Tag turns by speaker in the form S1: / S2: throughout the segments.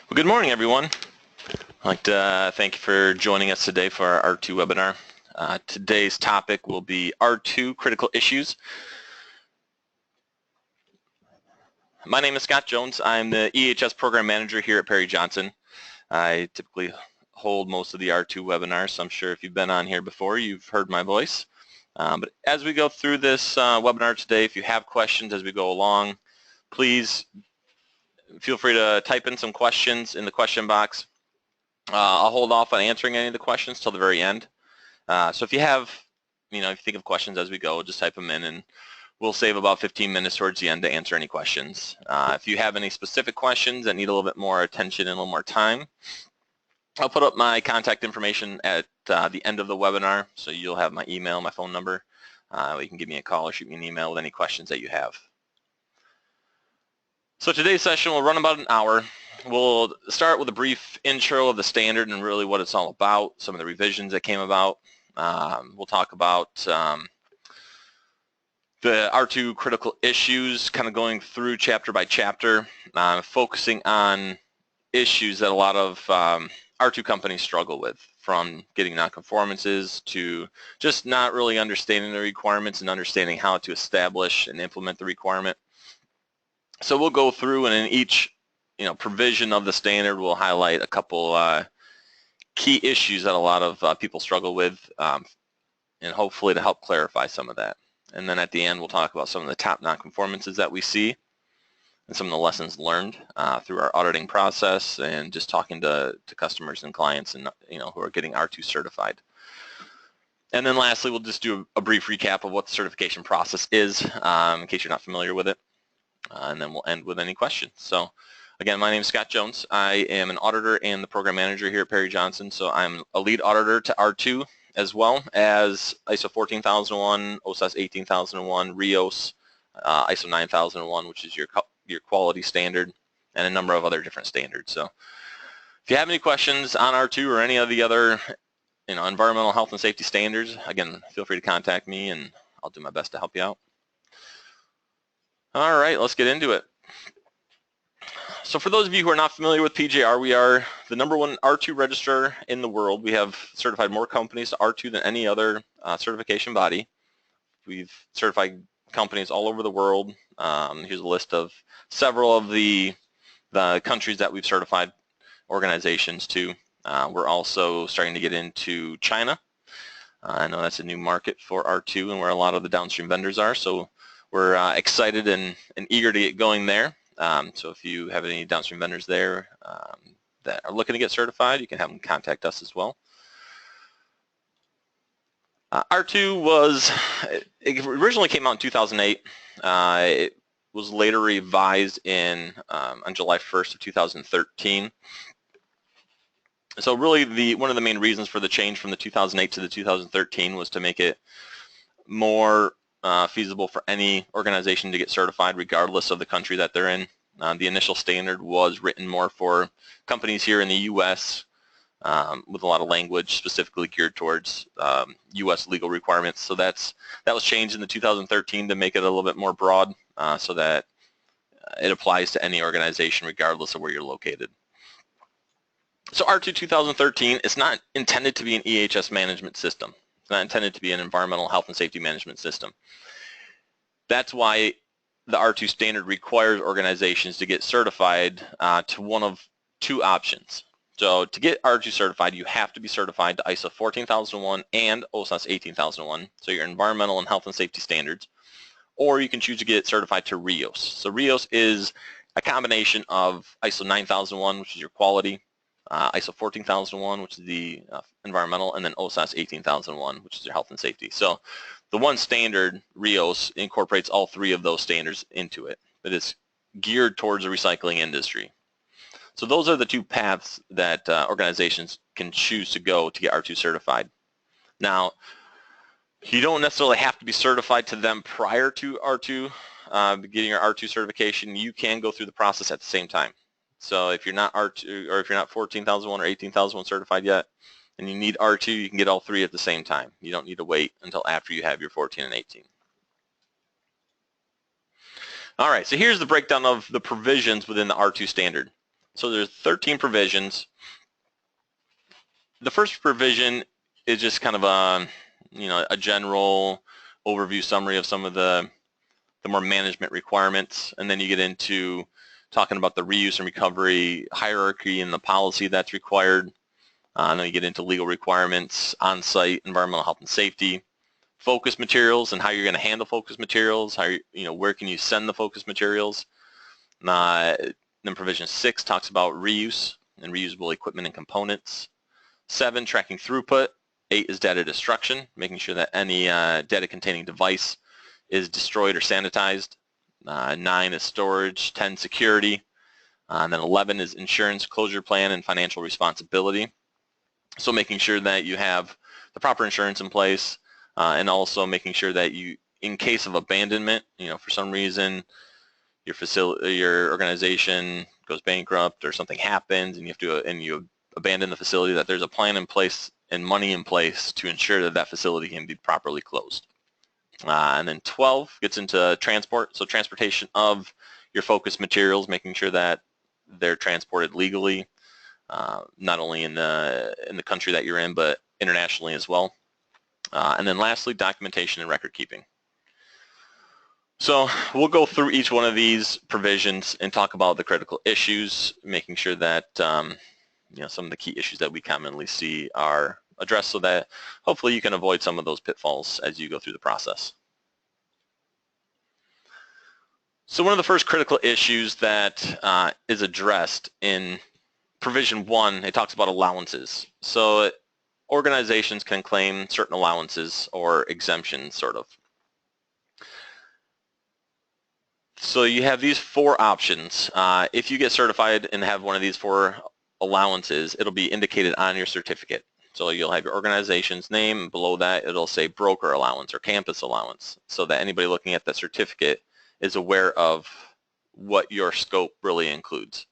S1: Well, good morning, everyone. I'd like to thank you for joining us today for our R2 webinar. Today's topic will be R2 critical issues. My name is Scott Jones. I'm the EHS program manager here at Perry Johnson. I typically hold most of the R2 webinars, so I'm sure if you've been on here before, you've heard my voice. But as we go through this webinar today, if you have questions as we go along, please feel free to type in some questions in the question box. I'll hold off on answering any of the questions till the very end. So if you have, if you think of questions as we go, just type them in and we'll save about 15 minutes towards the end to answer any questions. If you have any specific questions that need a little bit more attention and a little more time, I'll put up my contact information at the end of the webinar, so you'll have my email, my phone number. You can give me a call or shoot me an email with any questions that you have. So today's session will run about an hour. We'll start with a brief intro of the standard and really what it's all about, some of the revisions that came about. We'll talk about the R2 critical issues, kind of going through chapter by chapter, focusing on issues that a lot of R2 companies struggle with, from getting nonconformances to just not really understanding the requirements and understanding how to establish and implement the requirement. So we'll go through, and in each provision of the standard, we'll highlight a couple key issues that a lot of people struggle with, and hopefully to help clarify some of that. And then at the end, we'll talk about some of the top nonconformances that we see and some of the lessons learned through our auditing process and just talking to customers and clients and who are getting R2 certified. And then lastly, we'll just do a brief recap of what the certification process is, in case you're not familiar with it. And then we'll end with any questions. So again, my name is Scott Jones. I am an auditor and the program manager here at Perry Johnson. So I'm a lead auditor to R2 as well as ISO 14001, OSAS 18001, RIOS, ISO 9001, which is your quality standard, and a number of other different standards. So if you have any questions on R2 or any of the other environmental health and safety standards, again, feel free to contact me and I'll do my best to help you out. All right, let's get into it. So for those of you who are not familiar with PJR, we are the #1 R2 registrar in the world. We have certified more companies to R2 than any other certification body. We've certified companies all over the world. Here's a list of several of the countries that we've certified organizations to. We're also starting to get into China. I know that's a new market for R2 and where a lot of the downstream vendors are. So we're excited and eager to get going there. So if you have any downstream vendors there that are looking to get certified, you can have them contact us as well. R2 it originally came out in 2008. It was later revised on July 1st of 2013. So really one of the main reasons for the change from the 2008 to the 2013 was to make it more feasible for any organization to get certified regardless of the country that they're in. The initial standard was written more for companies here in the U.S. With a lot of language specifically geared towards U.S. legal requirements. So that was changed in the 2013 to make it a little bit more broad so that it applies to any organization regardless of where you're located. So R2 2013 is not intended to be an EHS management system. It's not intended to be an environmental health and safety management system. That's why the R2 standard requires organizations to get certified to one of two options. So to get R2 certified, you have to be certified to ISO 14001 and OSAS 18001, so your environmental and health and safety standards, or you can choose to get certified to RIOS. So RIOS is a combination of ISO 9001, which is your quality, ISO 14001, which is the environmental, and then OSAS 18001, which is your health and safety. So the one standard, RIOS, incorporates all three of those standards into it, but it's geared towards the recycling industry. So those are the two paths that organizations can choose to go to get R2 certified. Now, you don't necessarily have to be certified to them prior to R2, getting your R2 certification. You can go through the process at the same time. So if you're not R2, or if you're not 14001 or 18001 certified yet, and you need R2, you can get all three at the same time. You don't need to wait until after you have your 14 and 18. All right, so here's the breakdown of the provisions within the R2 standard. So there's 13 provisions. The first provision is just kind of a general overview summary of some of the more management requirements, and then you get into talking about the reuse and recovery hierarchy and the policy that's required. And then you get into legal requirements, on-site environmental health and safety, focus materials and how you're going to handle focus materials, where can you send the focus materials. Then provision 6 talks about reuse and reusable equipment and components. 7, tracking throughput. 8 is data destruction, making sure that any data containing device is destroyed or sanitized. 9 is storage. 10, security. And then 11 is insurance, closure plan, and financial responsibility. So making sure that you have the proper insurance in place, and also making sure that you, in case of abandonment, for some reason your facility, your organization goes bankrupt or something happens and you abandon the facility, that there's a plan in place and money in place to ensure that that facility can be properly closed. And then 12 gets into transport, so transportation of your focus materials, making sure that they're transported legally, not only in the country that you're in, but internationally as well. And then lastly, documentation and record keeping. So we'll go through each one of these provisions and talk about the critical issues, making sure that some of the key issues that we commonly see are addressed, so that hopefully you can avoid some of those pitfalls as you go through the process. So one of the first critical issues that is addressed in provision 1, it talks about allowances. So organizations can claim certain allowances or exemptions, sort of. So you have these 4 options. If you get certified and have one of these 4 allowances, it'll be indicated on your certificate. So you'll have your organization's name, and below that it'll say broker allowance or campus allowance, so that anybody looking at that certificate is aware of what your scope really includes.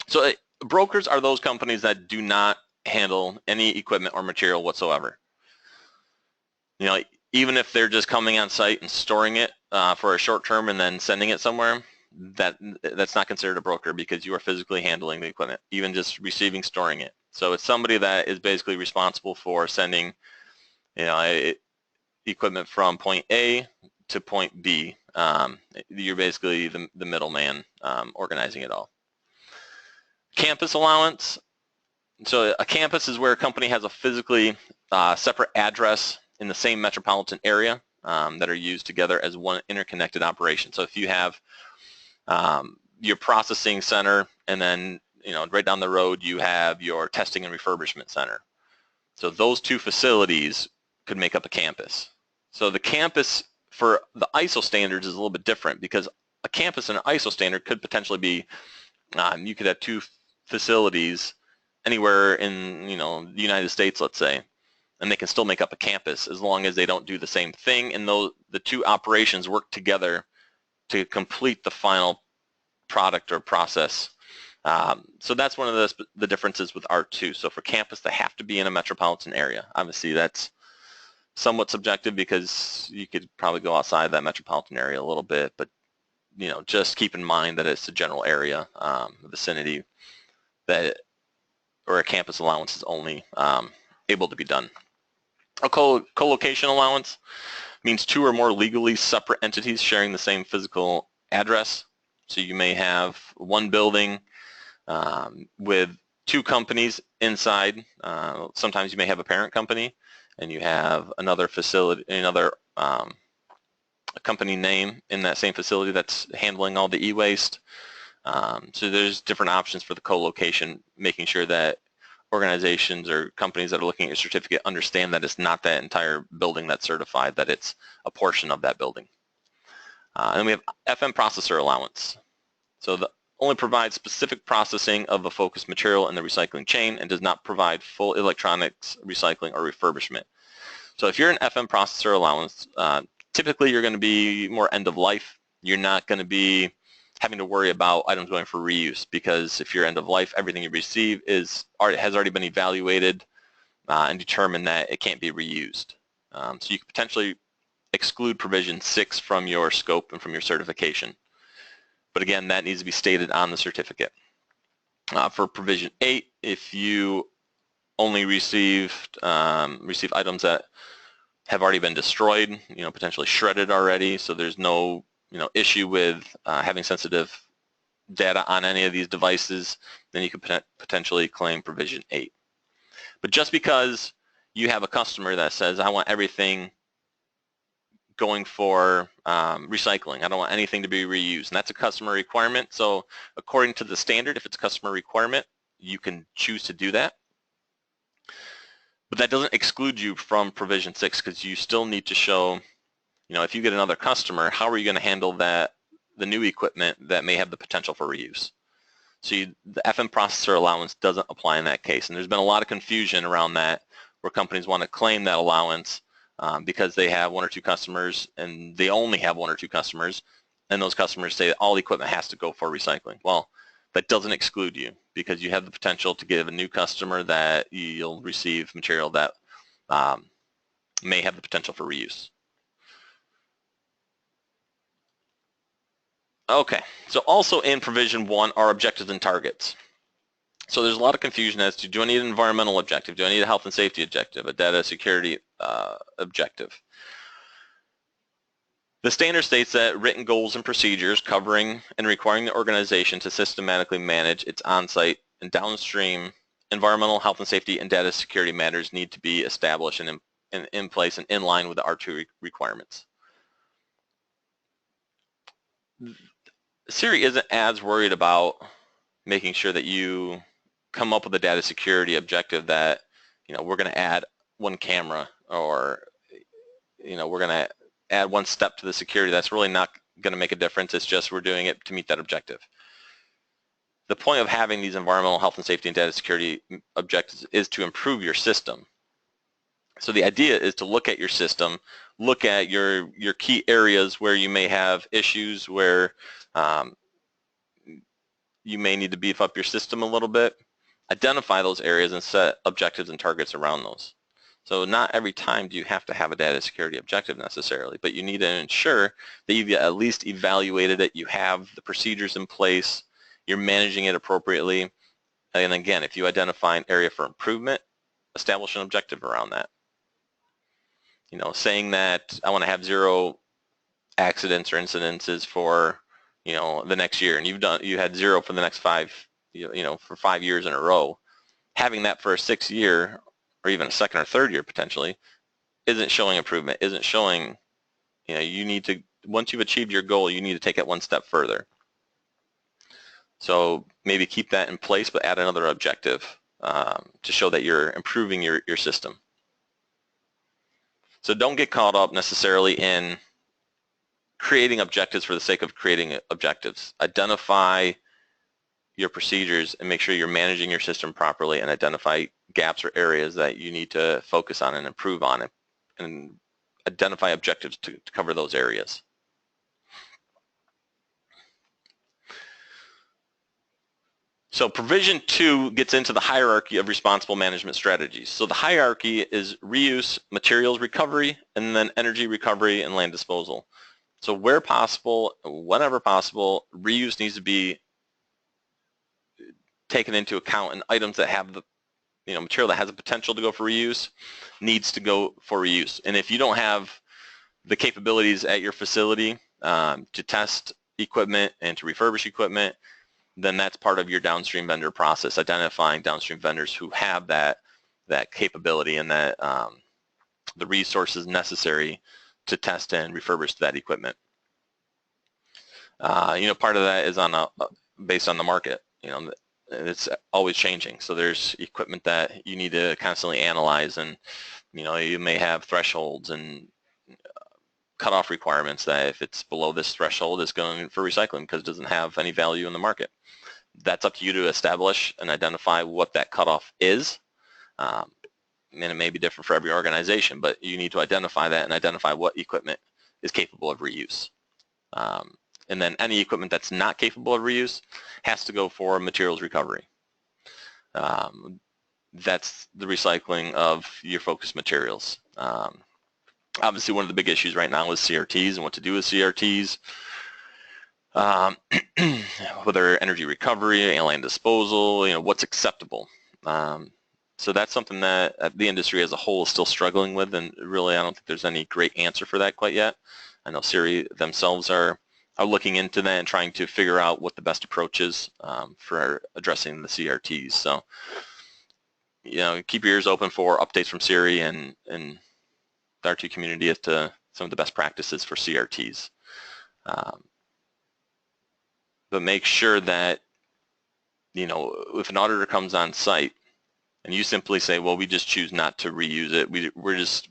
S1: So brokers are those companies that do not handle any equipment or material whatsoever. Even if they're just coming on site and storing it for a short term and then sending it somewhere, that's not considered a broker, because you are physically handling the equipment, even just receiving, storing it. So it's somebody that is basically responsible for sending equipment from point A to point B. You're basically the middleman organizing it all. Campus allowance. So a campus is where a company has a physically separate address in the same metropolitan area that are used together as one interconnected operation. So if you have your processing center, and then right down the road you have your testing and refurbishment center. So those 2 facilities could make up a campus. So the campus for the ISO standards is a little bit different, because a campus and an ISO standard could potentially be, you could have 2 facilities anywhere in the United States, let's say, and they can still make up a campus as long as they don't do the same thing, and the 2 operations work together to complete the final product or process. So that's one of the differences with R2. So for campus, they have to be in a metropolitan area. Obviously, that's somewhat subjective, because you could probably go outside that metropolitan area a little bit, but just keep in mind that it's a general area, vicinity, that or a campus allowance is only able to be done. A co-location allowance means 2 or more legally separate entities sharing the same physical address. So you may have one building with 2 companies inside. Sometimes you may have a parent company, and you have another facility, another company name in that same facility that's handling all the e-waste. So there's different options for the co-location, making sure that organizations or companies that are looking at your certificate understand that it's not that entire building that's certified, that it's a portion of that building. And we have FM processor allowance. So the only provides specific processing of the focus material in the recycling chain, and does not provide full electronics recycling or refurbishment. So if you're an FM processor allowance, typically you're going to be more end of life. You're not going to be having to worry about items going for reuse, because if you're end of life, everything you receive has already been evaluated and determined that it can't be reused. So you could potentially exclude provision 6 from your scope and from your certification. But again, that needs to be stated on the certificate. For provision 8, if you only receive items that have already been destroyed, potentially shredded already, so there's no issue with having sensitive data on any of these devices, then you could potentially claim provision 8. But just because you have a customer that says, I want everything going for recycling, I don't want anything to be reused, and that's a customer requirement. So according to the standard, if it's a customer requirement, you can choose to do that. But that doesn't exclude you from provision 6, because you still need to show, if you get another customer, how are you going to handle the new equipment that may have the potential for reuse? So the FM processor allowance doesn't apply in that case. And there's been a lot of confusion around that, where companies want to claim that allowance because they have 1 or 2 customers, and they only have 1 or 2 customers, and those customers say that all the equipment has to go for recycling. Well, that doesn't exclude you, because you have the potential to give a new customer that you'll receive material that may have the potential for reuse. Okay, so also in provision 1 are objectives and targets. So there's a lot of confusion as to, do I need an environmental objective? Do I need a health and safety objective, a data security objective? The standard states that written goals and procedures covering and requiring the organization to systematically manage its on-site and downstream environmental, health and safety, and data security matters need to be established and in place and in line with the R2 requirements. Siri isn't as worried about making sure that you come up with a data security objective that, we're going to add 1 camera, or, we're going to add 1 step to the security. That's really not going to make a difference. It's just we're doing it to meet that objective. The point of having these environmental, health and safety, and data security objectives is to improve your system. So the idea is to look at your system, look at your key areas where you may have issues, where you may need to beef up your system a little bit, identify those areas and set objectives and targets around those. So not every time do you have to have a data security objective necessarily, but you need to ensure that you've at least evaluated it, you have the procedures in place, you're managing it appropriately, and again, if you identify an area for improvement, establish an objective around that. Saying that I want to have 0 accidents or incidences for the next year, and you had 0 for the next 5, for 5 years in a row. Having that for a 6th year, or even a 2nd or 3rd year potentially, isn't showing improvement, isn't showing, you need to, once you've achieved your goal, you need to take it 1 step further. So maybe keep that in place, but add another objective to show that you're improving your system. So don't get caught up necessarily in creating objectives for the sake of creating objectives. Identify your procedures and make sure you're managing your system properly, and identify gaps or areas that you need to focus on and improve on it, and identify objectives to cover those areas. So provision 2 gets into the hierarchy of responsible management strategies. So the hierarchy is reuse, materials recovery, and then energy recovery and land disposal. So where possible, whenever possible, reuse needs to be taken into account, and items that have the material that has the potential to go for reuse needs to go for reuse. And if you don't have the capabilities at your facility to test equipment and to refurbish equipment, then that's part of your downstream vendor process, identifying downstream vendors who have that capability and that the resources necessary to test and refurbish that equipment. Part of that is based on the market. It's always changing. So there's equipment that you need to constantly analyze, and you may have thresholds and cutoff requirements that if it's below this threshold, it's going for recycling because it doesn't have any value in the market. That's up to you to establish and identify what that cutoff is. And it may be different for every organization, but you need to identify that and identify what equipment is capable of reuse. And then any equipment that's not capable of reuse has to go for materials recovery. That's the recycling of your focused materials. Obviously, one of the big issues right now is CRTs and what to do with CRTs. Whether energy recovery, alien disposal, what's acceptable. So that's something that the industry as a whole is still struggling with, and really I don't think there's any great answer for that quite yet. I know Siri themselves are looking into that and trying to figure out what the best approach is for addressing the CRTs. So, keep your ears open for updates from Siri and the R2 community as to some of the best practices for CRTs. But make sure that, if an auditor comes on site and you simply say, well, we just choose not to reuse it, we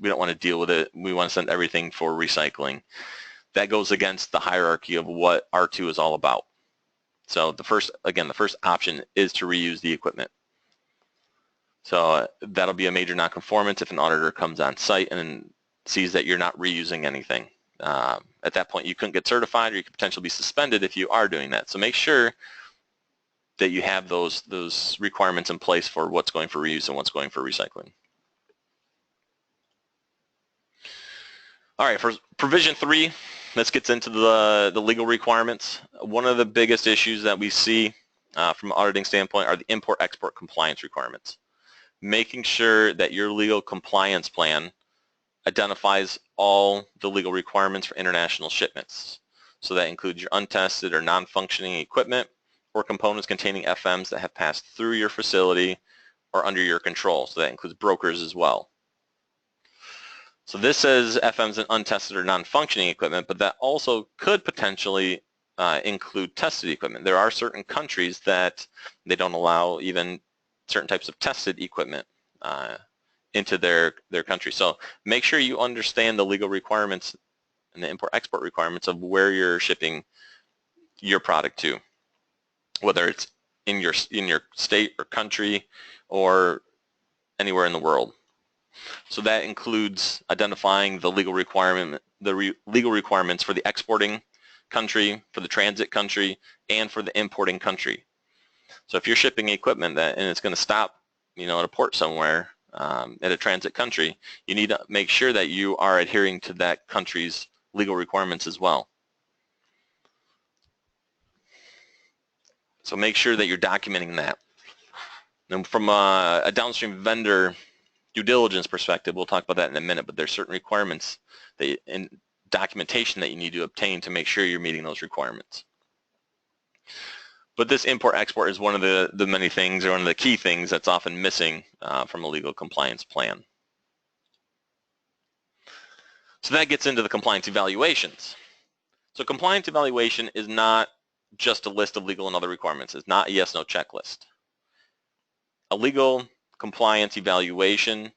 S1: don't want to deal with it, we want to send everything for recycling, that goes against the hierarchy of what R2 is all about. So the first option is to reuse the equipment. So that'll be a major nonconformance if an auditor comes on site and sees that you're not reusing anything. At that point, you couldn't get certified, or you could potentially be suspended if you are doing that. So make sure that you have those requirements in place for what's going for reuse and what's going for recycling. All right, for provision 3, this gets into the legal requirements. One of the biggest issues that we see from an auditing standpoint are the import-export compliance requirements. Making sure that your legal compliance plan identifies all the legal requirements for international shipments. So that includes your untested or non-functioning equipment or components containing FMs that have passed through your facility or under your control. So that includes brokers as well. So this says FMs and untested or non-functioning equipment, but that also could potentially include tested equipment. There are certain countries that they don't allow even certain types of tested equipment into their country. So make sure you understand the legal requirements and the import-export requirements of where you're shipping your product to, whether it's in your state or country or anywhere in the world. So that includes identifying the legal requirements for the exporting country, for the transit country, and for the importing country. So if you're shipping equipment and it's going to stop, at a port somewhere at a transit country, you need to make sure that you are adhering to that country's legal requirements as well. So make sure that you're documenting that. And from a downstream vendor due diligence perspective, we'll talk about that in a minute, but there's certain requirements and documentation that you need to obtain to make sure you're meeting those requirements. But this import-export is one of the many things, or one of the key things that's often missing from a legal compliance plan. So that gets into the compliance evaluations. So compliance evaluation is not just a list of legal and other requirements. It's not a yes-no checklist. A legal compliance evaluation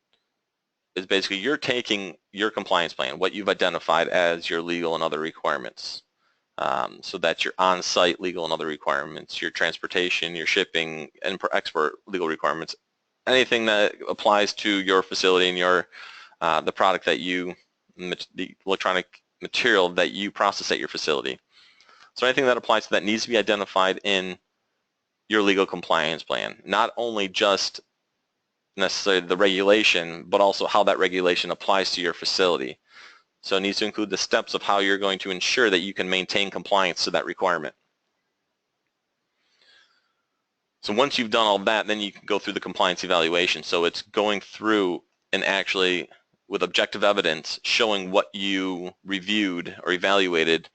S1: is basically you're taking your compliance plan, what you've identified as your legal and other requirements. So that's your on-site legal and other requirements, your transportation, your shipping, import-export legal requirements, anything that applies to your facility and the product that the electronic material that you process at your facility. So anything that applies to that needs to be identified in your legal compliance plan, not only just necessarily the regulation, but also how that regulation applies to your facility. So it needs to include the steps of how you're going to ensure that you can maintain compliance to that requirement. So once you've done all that, then you can go through the compliance evaluation. So it's going through and actually, with objective evidence, showing what you reviewed or evaluated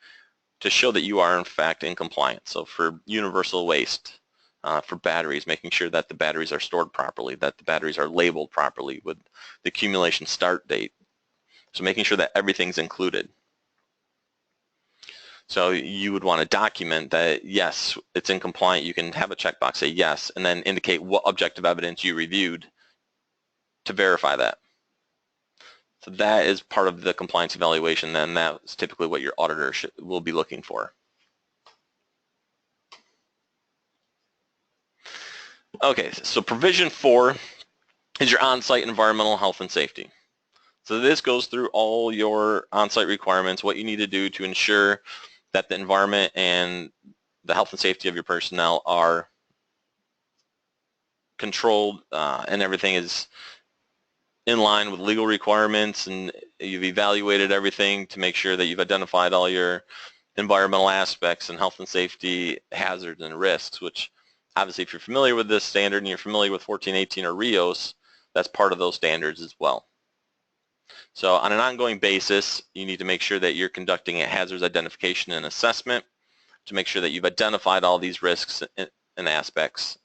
S1: to show that you are in fact in compliance. So for universal waste, for batteries, making sure that the batteries are stored properly, that the batteries are labeled properly with the accumulation start date. So making sure that everything's included. So you would want to document that, yes, it's in compliance. You can have a checkbox, say yes, and then indicate what objective evidence you reviewed to verify that. So that is part of the compliance evaluation, then that's typically what your auditor will be looking for. Okay, so provision 4 is your on-site environmental health and safety. So this goes through all your on-site requirements, what you need to do to ensure that the environment and the health and safety of your personnel are controlled and everything is in line with legal requirements, and you've evaluated everything to make sure that you've identified all your environmental aspects and health and safety hazards and risks, which obviously if you're familiar with this standard and you're familiar with 1418 or RIOS, that's part of those standards as well. So on an ongoing basis, you need to make sure that you're conducting a hazards identification and assessment to make sure that you've identified all these risks and aspects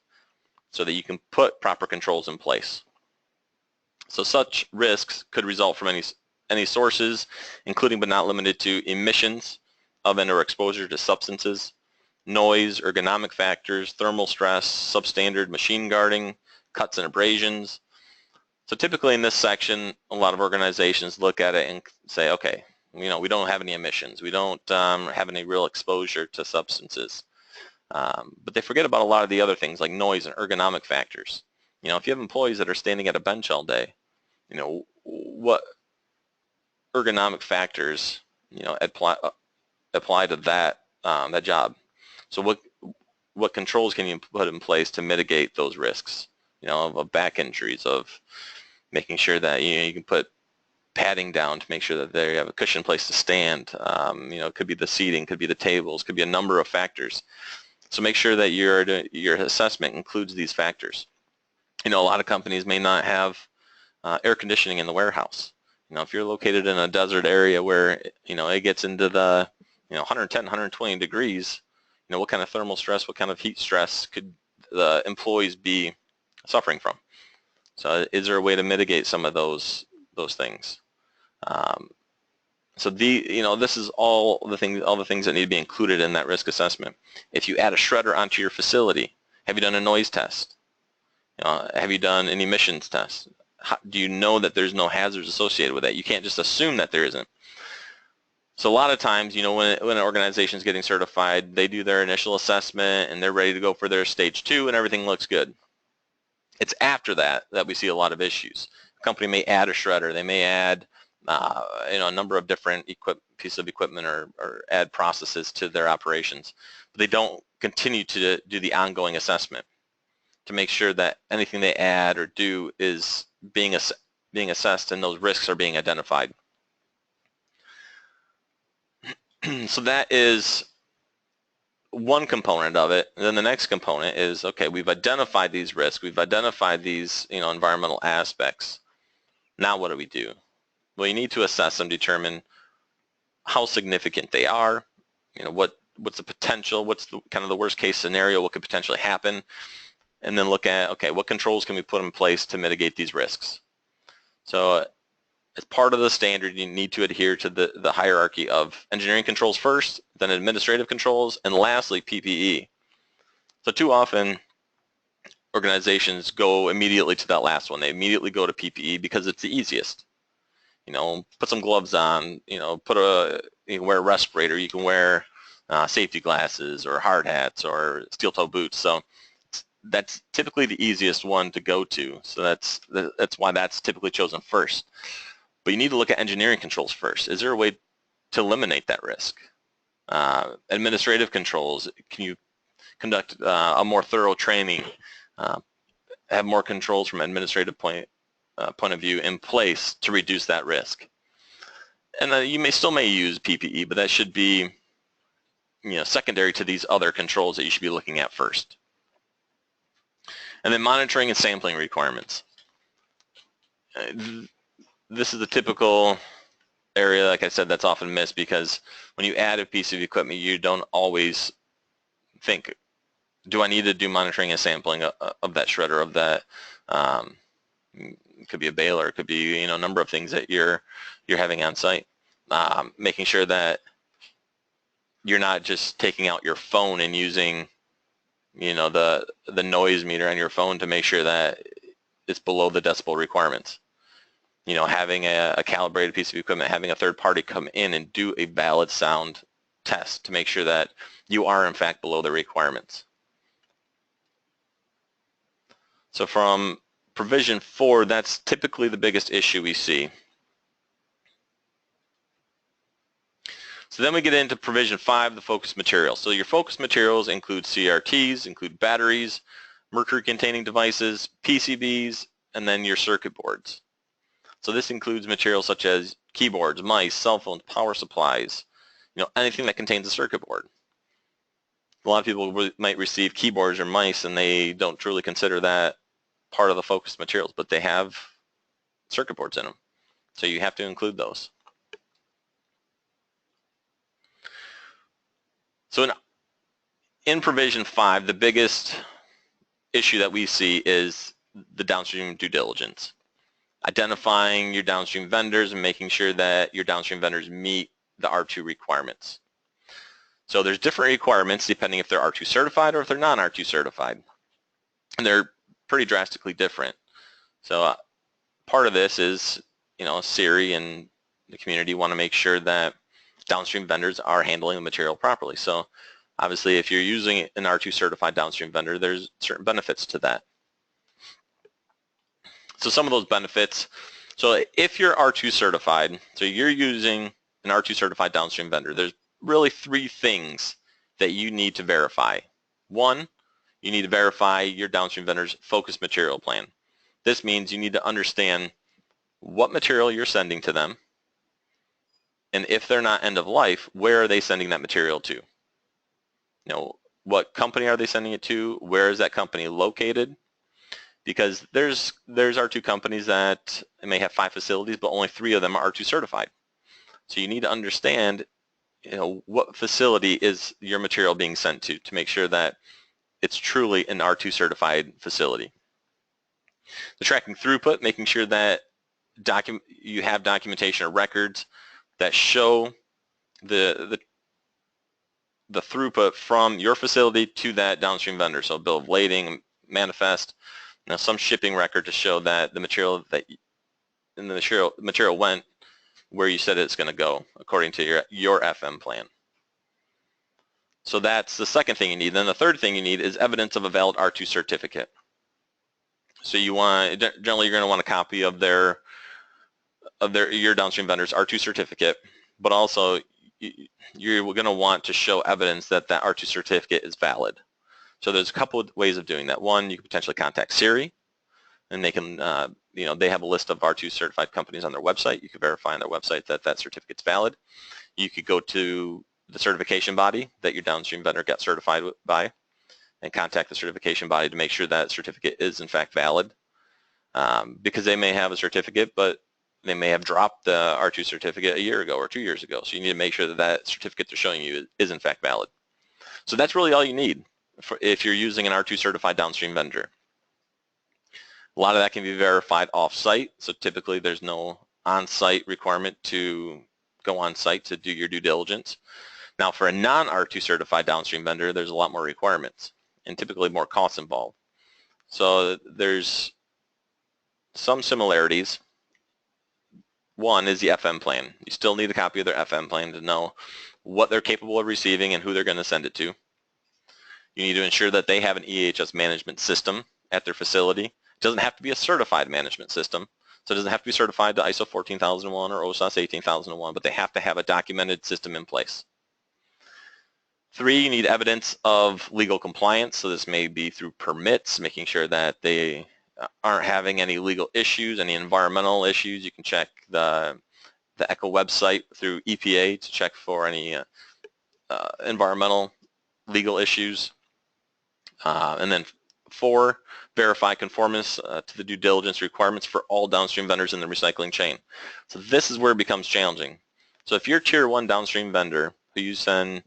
S1: so that you can put proper controls in place. So such risks could result from any sources, including but not limited to emissions of and/or exposure to substances, noise, ergonomic factors, thermal stress, substandard machine guarding, cuts and abrasions. So typically in this section, a lot of organizations look at it and say, okay, we don't have any emissions. We don't have any real exposure to substances. But they forget about a lot of the other things like noise and ergonomic factors. If you have employees that are standing at a bench all day, what ergonomic factors, apply to that job. So what controls can you put in place to mitigate those risks, of back injuries, of making sure that you can put padding down to make sure that they have a cushioned place to stand. It could be the seating, could be the tables, could be a number of factors. So make sure that your assessment includes these factors. A lot of companies may not have air conditioning in the warehouse. If you're located in a desert area where it gets into the 110, 120 degrees, what kind of thermal stress, what kind of heat stress could the employees be suffering from? So is there a way to mitigate some of those things? So this is all the things that need to be included in that risk assessment. If you add a shredder onto your facility, have you done a noise test? Have you done an emissions test? Do you know that there's no hazards associated with that? You can't just assume that there isn't. So a lot of times, when an organization is getting certified, they do their initial assessment and they're ready to go for their stage 2 and everything looks good. It's after that we see a lot of issues. A company may add a shredder, they may add a number of different pieces of equipment or add processes to their operations, but they don't continue to do the ongoing assessment to make sure that anything they add or do is being assessed and those risks are being identified. So that is one component of it. And then the next component is, okay, we've identified these risks, we've identified these environmental aspects. Now what do we do? Well, you need to assess them, determine how significant they are, what's the potential, what's the kind of the worst case scenario, what could potentially happen, and then look at, okay, what controls can we put in place to mitigate these risks? So as part of the standard, you need to adhere to the hierarchy of engineering controls first, then administrative controls, and lastly, PPE. So too often, organizations go immediately to that last one. They immediately go to PPE because it's the easiest. Put some gloves on, you can wear a respirator, you can wear safety glasses or hard hats or steel-toe boots. So that's typically the easiest one to go to. So that's why that's typically chosen first. But you need to look at engineering controls first. Is there a way to eliminate that risk? Administrative controls, can you conduct a more thorough training, have more controls from an administrative point of view in place to reduce that risk? And you still may use PPE, but that should be secondary to these other controls that you should be looking at first. And then monitoring and sampling requirements. This is a typical area, like I said, that's often missed because when you add a piece of equipment, you don't always think, do I need to do monitoring and sampling of that shredder, of that, it could be a baler, it could be a number of things that you're having on site. Making sure that you're not just taking out your phone and using the noise meter on your phone to make sure that it's below the decibel requirements. Having a calibrated piece of equipment, having a third party come in and do a valid sound test to make sure that you are in fact below the requirements. So from provision 4, that's typically the biggest issue we see. So then we get into provision 5, the focus materials. So your focus materials include CRTs, include batteries, mercury-containing devices, PCBs, and then your circuit boards. So this includes materials such as keyboards, mice, cell phones, power supplies, anything that contains a circuit board. A lot of people might receive keyboards or mice and they don't truly consider that part of the focused materials, but they have circuit boards in them. So you have to include those. So in provision 5, the biggest issue that we see is the downstream due diligence. Identifying your downstream vendors and making sure that your downstream vendors meet the R2 requirements. So there's different requirements depending if they're R2 certified or if they're not R2 certified. And they're pretty drastically different. So part of this is, Siri and the community want to make sure that downstream vendors are handling the material properly. So obviously if you're using an R2 certified downstream vendor, there's certain benefits to that. So some of those benefits, so if you're R2 certified, so you're using an R2 certified downstream vendor, there's really 3 things that you need to verify. 1, you need to verify your downstream vendor's focused material plan. This means you need to understand what material you're sending to them, and if they're not end of life, where are they sending that material to? What company are they sending it to? Where is that company located? Because there's R2 companies that may have 5 facilities, but only 3 of them are R2 certified. So you need to understand, what facility is your material being sent to make sure that it's truly an R2 certified facility. The tracking throughput, making sure that you have documentation or records that show the throughput from your facility to that downstream vendor. So bill of lading, manifest, some shipping record to show that the material went where you said it's going to go according to your FM plan. So that's the second thing you need. Then the third thing you need is evidence of a valid R2 certificate. So generally you're going to want a copy of your downstream vendor's R2 certificate, but also you're going to want to show evidence that that R2 certificate is valid. So there's a couple of ways of doing that. One, you could potentially contact Siri, and they can, they have a list of R2 certified companies on their website. You could verify on their website that that certificate's valid. You could go to the certification body that your downstream vendor got certified by and contact the certification body to make sure that certificate is in fact valid, because they may have a certificate, but they may have dropped the R2 certificate a year ago or 2 years ago. So you need to make sure that that certificate they're showing you is in fact valid. So that's really all you need if you're using an R2 certified downstream vendor. A lot of that can be verified off-site, so typically there's no on-site requirement to go on-site to do your due diligence. Now for a non-R2 certified downstream vendor, there's a lot more requirements and typically more costs involved. So there's some similarities. One is the FM plan. You still need a copy of their FM plan to know what they're capable of receiving and who they're going to send it to. You need to ensure that they have an EHS management system at their facility. It doesn't have to be a certified management system, so it doesn't have to be certified to ISO 14001 or OSAS 18001, but they have to have a documented system in place. 3, you need evidence of legal compliance, so this may be through permits, making sure that they aren't having any legal issues, any environmental issues. You can check the ECHO website through EPA to check for any environmental legal issues. And then 4, verify conformance to the due diligence requirements for all downstream vendors in the recycling chain. So this is where it becomes challenging. So if you're tier 1 downstream vendor who you send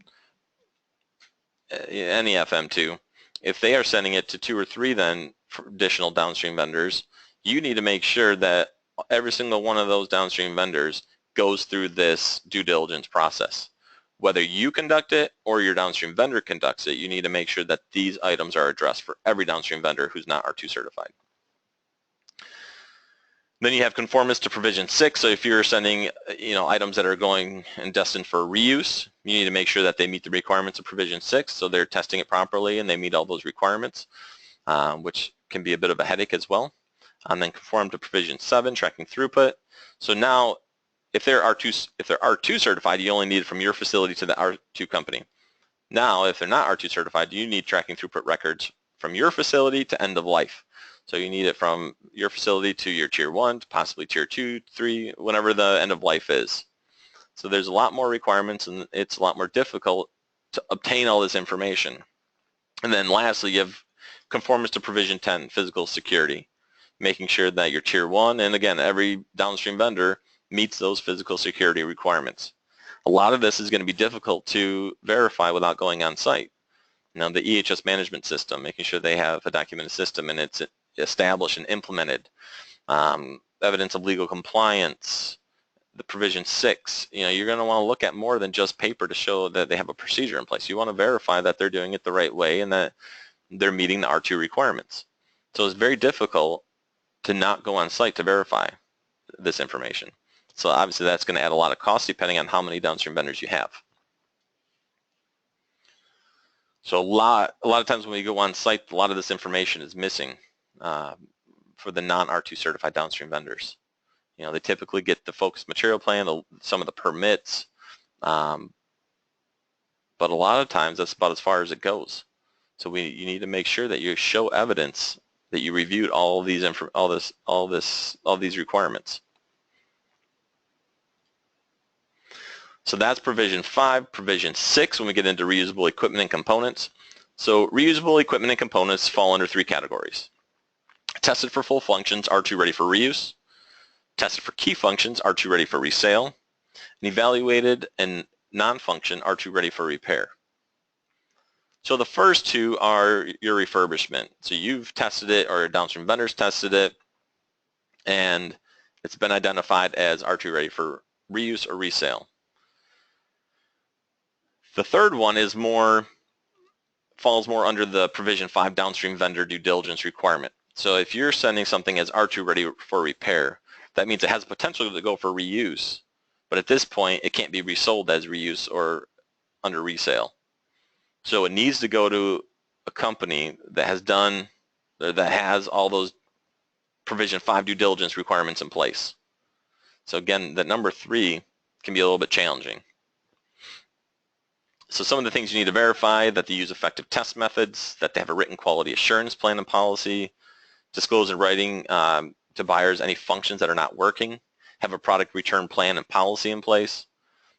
S1: any FM to, if they are sending it to 2 or 3 then additional downstream vendors, you need to make sure that every single one of those downstream vendors goes through this due diligence process. Whether you conduct it or your downstream vendor conducts it, you need to make sure that these items are addressed for every downstream vendor who's not R2 certified. Then you have conformance to provision 6. So if you're sending items that are going and destined for reuse, you need to make sure that they meet the requirements of provision 6, so they're testing it properly and they meet all those requirements, which can be a bit of a headache as well. And then conform to provision 7, tracking throughput. So now if they're R2 certified, you only need it from your facility to the R2 company. Now if they're not R2 certified, you need tracking throughput records from your facility to end of life. So you need it from your facility to your tier 1, to possibly tier 2, 3, whenever the end of life is. So there's a lot more requirements, and it's a lot more difficult to obtain all this information. And then lastly, you have conformance to provision 10, physical security, making sure that your tier 1, and again, every downstream vendor meets those physical security requirements. A lot of this is going to be difficult to verify without going on site. Now, the EHS management system, making sure they have a documented system and it's established and implemented. Evidence of legal compliance, the provision 6, you're going to want to look at more than just paper to show that they have a procedure in place. You want to verify that they're doing it the right way and that they're meeting the R2 requirements. So it's very difficult to not go on site to verify this information. So obviously that's going to add a lot of cost depending on how many downstream vendors you have. So a lot of times when we go on site, a lot of this information is missing for the non-R2 certified downstream vendors. They typically get the focused material plan, some of the permits, but a lot of times that's about as far as it goes. So you need to make sure that you show evidence that you reviewed all these requirements. So that's provision 5. Provision 6, when we get into reusable equipment and components. So reusable equipment and components fall under 3 categories. Tested for full functions, R2 ready for reuse. Tested for key functions, R2 ready for resale. And evaluated and non-function, R2 ready for repair. So the first 2 are your refurbishment. So you've tested it, or downstream vendors tested it, and it's been identified as R2 ready for reuse or resale. The third one is falls more under the provision 5 downstream vendor due diligence requirement. So if you're sending something as R2 ready for repair, that means it has potential to go for reuse, but at this point it can't be resold as reuse or under resale. So it needs to go to a company that has all those provision 5 due diligence requirements in place. So again, the number 3 can be a little bit challenging. So some of the things you need to verify: that they use effective test methods, that they have a written quality assurance plan and policy, disclose in writing to buyers any functions that are not working, have a product return plan and policy in place,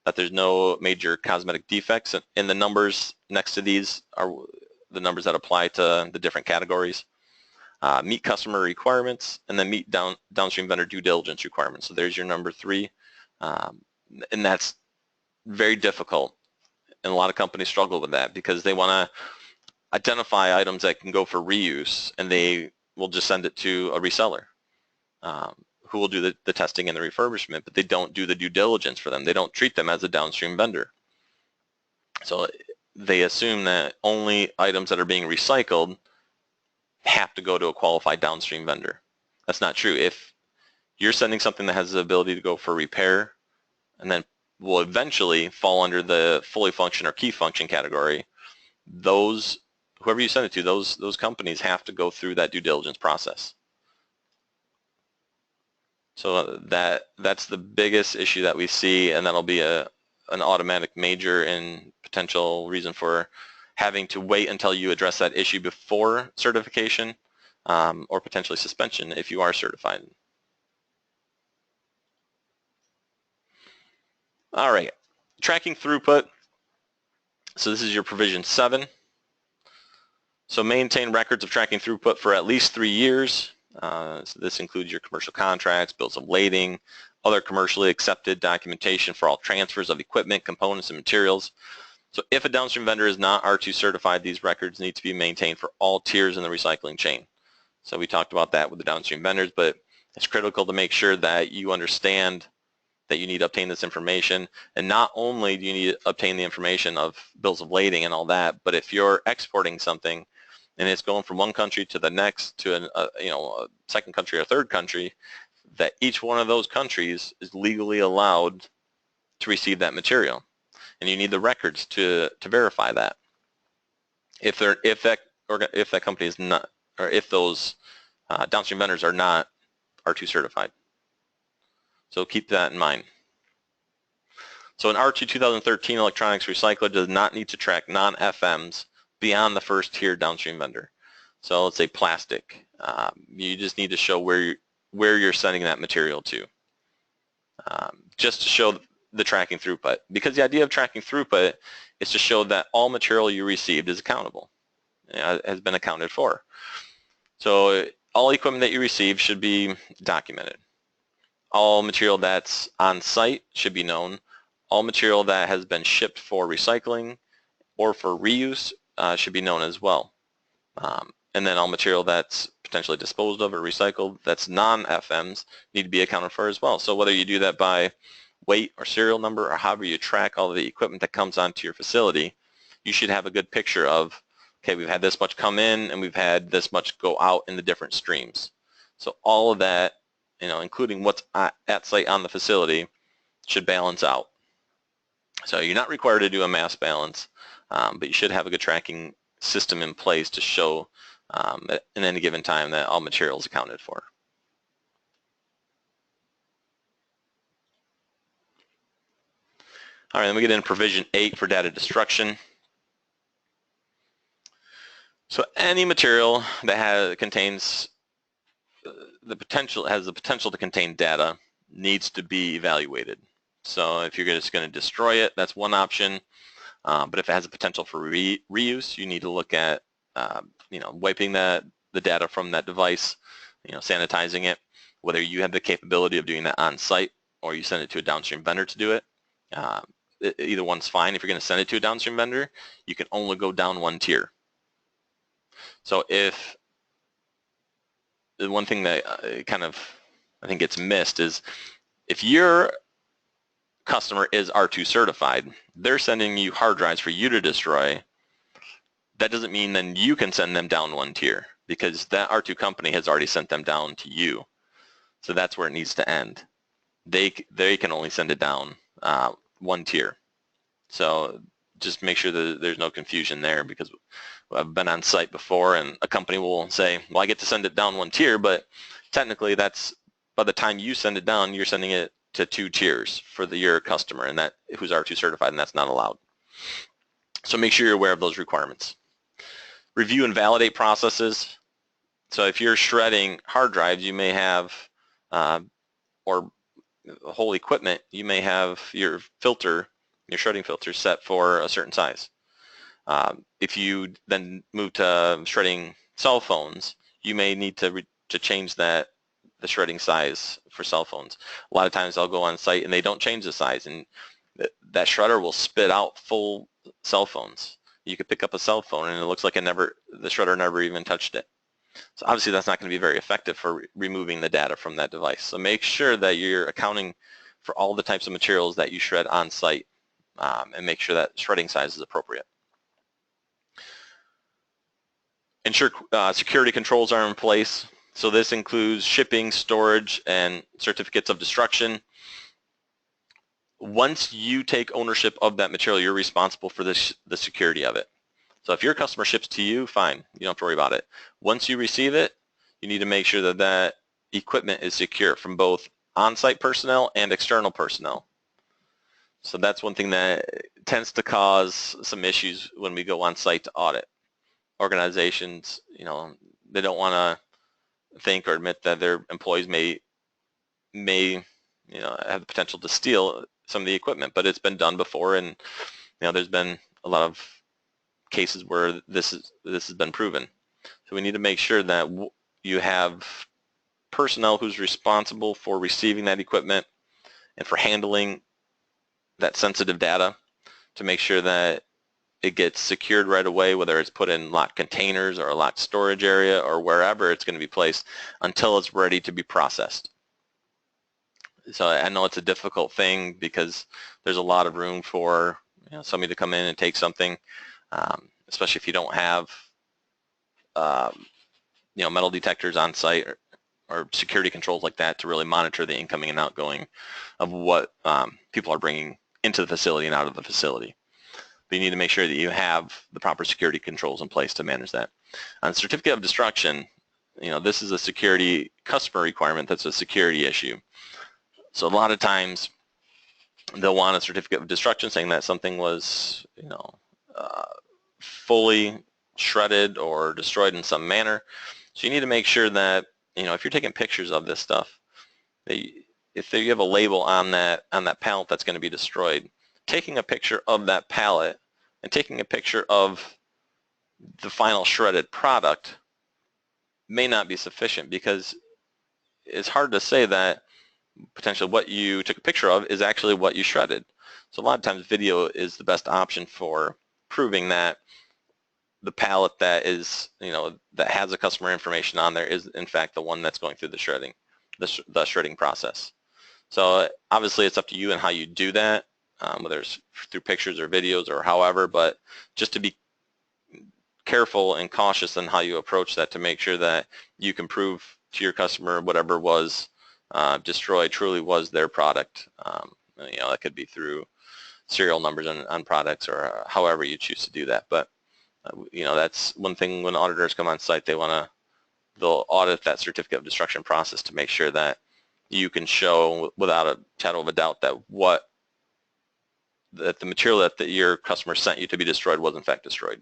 S1: that there's no major cosmetic defects, and the numbers next to these are the numbers that apply to the different categories. Meet customer requirements, and then meet downstream vendor due diligence requirements. So there's your number 3, and that's very difficult. And a lot of companies struggle with that because they want to identify items that can go for reuse, and they will just send it to a reseller who will do the testing and the refurbishment, but they don't do the due diligence for them. They don't treat them as a downstream vendor. So they assume that only items that are being recycled have to go to a qualified downstream vendor. That's not true. If you're sending something that has the ability to go for repair and then will eventually fall under the fully function or key function category, whoever you send it to, those companies have to go through that due diligence process. So that's the biggest issue that we see, and that'll be an automatic major and potential reason for having to wait until you address that issue before certification or potentially suspension if you are certified. All right, tracking throughput. So this is your provision 7. So maintain records of tracking throughput for at least 3 years. So this includes your commercial contracts, bills of lading, other commercially accepted documentation for all transfers of equipment, components, and materials. So if a downstream vendor is not R2 certified, these records need to be maintained for all tiers in the recycling chain. So we talked about that with the downstream vendors, but it's critical to make sure that you understand that you need to obtain this information. And not only do you need to obtain the information of bills of lading and all that, but if you're exporting something and it's going from one country to the next, to a second country or third country, that each one of those countries is legally allowed to receive that material. And you need the records to verify that. If that company is not, or if those downstream vendors are not R2 certified. So keep that in mind. So an R2 2013 electronics recycler does not need to track non-FMs beyond the first tier downstream vendor. So let's say plastic. You just need to show where you're sending that material to. Just to show the tracking throughput, because the idea of tracking throughput is to show that all material you received is accountable, has been accounted for. So all equipment that you receive should be documented. All material that's on site should be known. All material that has been shipped for recycling or for reuse should be known as well. And then all material that's potentially disposed of or recycled that's non-FMs need to be accounted for as well. So whether you do that by weight or serial number or however you track all of the equipment that comes onto your facility, you should have a good picture of, okay, we've had this much come in and we've had this much go out in the different streams. So all of that, including what's at site on the facility, should balance out. So you're not required to do a mass balance, but you should have a good tracking system in place to show at any given time that all material is accounted for. All right, then we get into provision 8 for data destruction. So any material that has the potential to contain data needs to be evaluated. So if you're just going to destroy it, that's one option. But if it has a potential for reuse, you need to look at wiping the data from that device, sanitizing it. Whether you have the capability of doing that on site or you send it to a downstream vendor to do it, either one's fine. If you're going to send it to a downstream vendor, you can only go down one tier. So if the one thing that I think gets missed is if your customer is R2 certified, they're sending you hard drives for you to destroy. That doesn't mean then you can send them down one tier, because that R2 company has already sent them down to you. So that's where it needs to end. They can only send it down one tier. So just make sure that there's no confusion there, because I've been on site before and a company will say, well, I get to send it down one tier, but technically that's, by the time you send it down, you're sending it to 2 tiers for your customer, and that who's R2 certified, and that's not allowed. So make sure you're aware of those requirements. Review and validate processes. So if you're shredding hard drives, you may have, or whole equipment, you may have your shredding filter set for a certain size. If you then move to shredding cell phones, you may need to change the shredding size for cell phones. A lot of times I'll go on site and they don't change the size, and that shredder will spit out full cell phones. You could pick up a cell phone and it looks like the shredder never even touched it. So obviously that's not going to be very effective for removing the data from that device. So make sure that you're accounting for all the types of materials that you shred on site, and make sure that shredding size is appropriate. Ensure security controls are in place. So this includes shipping, storage, and certificates of destruction. Once you take ownership of that material, you're responsible for the security of it. So if your customer ships to you, fine, you don't have to worry about it. Once you receive it, you need to make sure that that equipment is secure from both on-site personnel and external personnel. So that's one thing that tends to cause some issues when we go on site to audit. Organizations, they don't want to think or admit that their employees may have the potential to steal some of the equipment, but it's been done before, and there's been a lot of cases where this has been proven. So we need to make sure that you have personnel who's responsible for receiving that equipment and for handling that sensitive data, to make sure that it gets secured right away, whether it's put in locked containers or a locked storage area or wherever it's going to be placed, until it's ready to be processed. So I know it's a difficult thing because there's a lot of room for somebody to come in and take something, especially if you don't have metal detectors on site or security controls like that to really monitor the incoming and outgoing of what people are bringing into the facility and out of the facility. But you need to make sure that you have the proper security controls in place to manage that. On certificate of destruction, this is a security customer requirement that's a security issue. So a lot of times they'll want a certificate of destruction saying that something was fully shredded or destroyed in some manner. So you need to make sure that if you're taking pictures of this stuff, if you have a label on that pallet that's going to be destroyed, taking a picture of that pallet and taking a picture of the final shredded product may not be sufficient, because it's hard to say that potentially what you took a picture of is actually what you shredded. So a lot of times video is the best option for proving that the pallet that is, that has the customer information on there is in fact the one that's going through the shredding process. So obviously it's up to you and how you do that, whether it's through pictures or videos or however, but just to be careful and cautious in how you approach that to make sure that you can prove to your customer whatever was destroyed truly was their product. That could be through serial numbers on products or however you choose to do that. But that's one thing when auditors come on site, they'll audit that certificate of destruction process to make sure that you can show without a shadow of a doubt that the material that your customer sent you to be destroyed was in fact destroyed.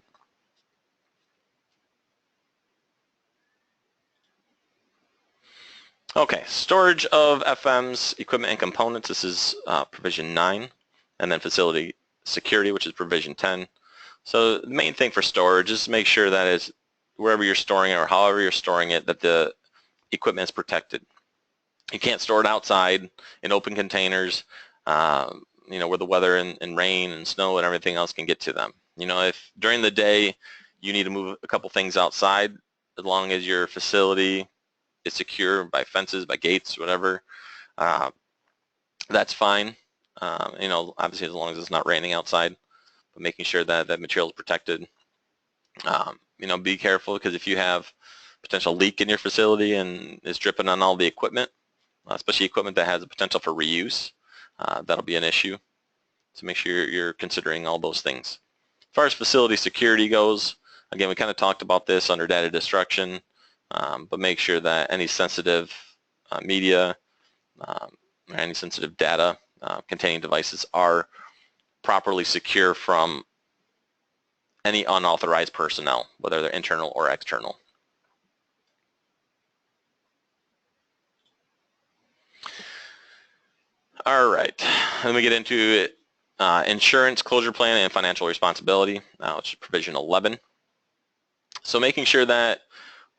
S1: Okay, storage of FMs, equipment and components. This is provision 9, and then facility security, which is provision 10. So the main thing for storage is to make sure that is wherever you're storing it or however you're storing it, that the equipment is protected. You can't store it outside in open containers, where the weather and rain and snow and everything else can get to them. If during the day you need to move a couple things outside, as long as your facility is secure by fences, by gates, whatever, that's fine. Obviously as long as it's not raining outside, but making sure that that material is protected. Be careful, because if you have potential leak in your facility and it's dripping on all the equipment, especially equipment that has a potential for reuse, that'll be an issue. So make sure you're considering all those things. As far as facility security goes, again, we kind of talked about this under data destruction, but make sure that any sensitive media or any sensitive data containing devices are properly secure from any unauthorized personnel, whether they're internal or external. All right, then we get into insurance, closure plan, and financial responsibility, which is provision 11. So making sure that,